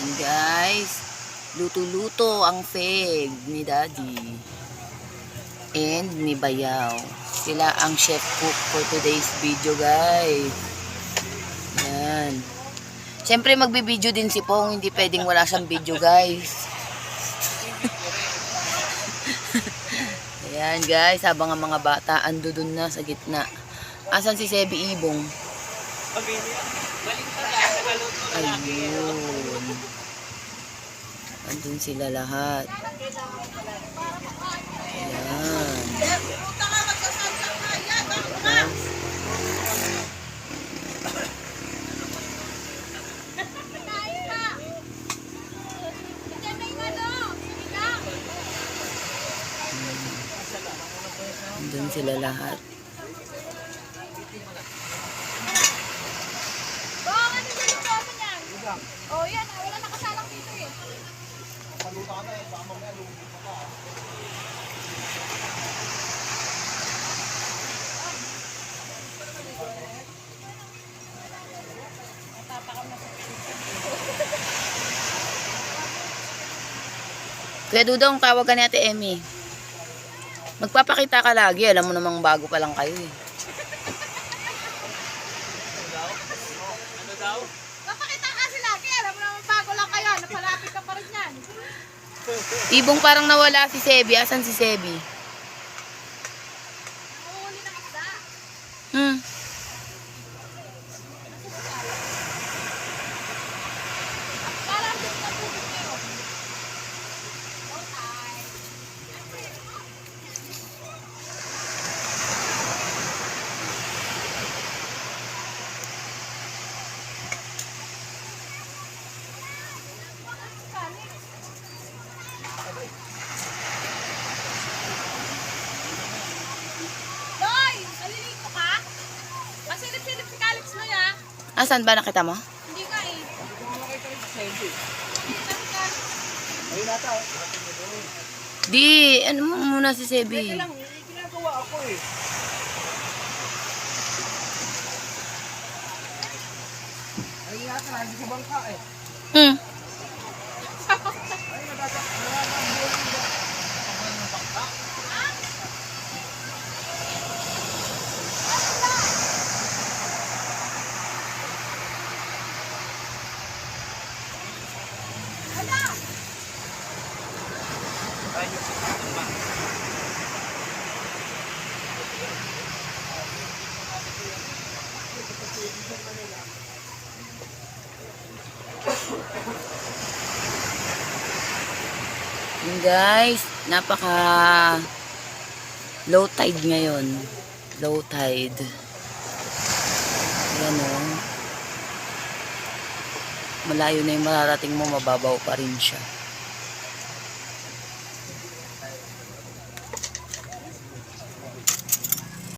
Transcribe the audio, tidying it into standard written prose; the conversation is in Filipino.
And guys, luto-luto ang feg ni Daddy. And ni Bayaw. Sila ang chef cook for today's video, guys. Yan. Siyempre magbibideo din si Pong. Hindi pwedeng wala siyang video, guys. Ayan, guys. Habang ang mga bata ando dun na sa gitna. Asan si Sebi Ibong? Ayun. Andun sila lahat. Ayan. Andun sila lahat. Oh, yan. Wala nakasalang dito eh. Kuya Dudong, tawag ka ni Ate Emmy. Magpapakita ka lagi. Alam mo namang bago pa lang kayo eh. Ano daw? Papakita kasi lagi. Alam mo naman bago lang kayo. Napalapit ka pa rin yan. Ibong parang nawala si Sebi. Asan si Sebi? Nanguhuli ng isda. Parang dito na tubig kayo. Loy! Nalilito ka? Masilip-silip si Calix mo ya. Asan ba nakita mo? Hindi ka eh. Ayun nata. Di, ano mo muna si Sebi? Lang, ginagawa ako eh. Ayun nata, hindi ko bangka eh. Hmm. Ayun nata. Yun guys, napaka low tide ngayon. Low tide. Ayan o. Malayo na yung mararating mo, mababaw pa rin siya.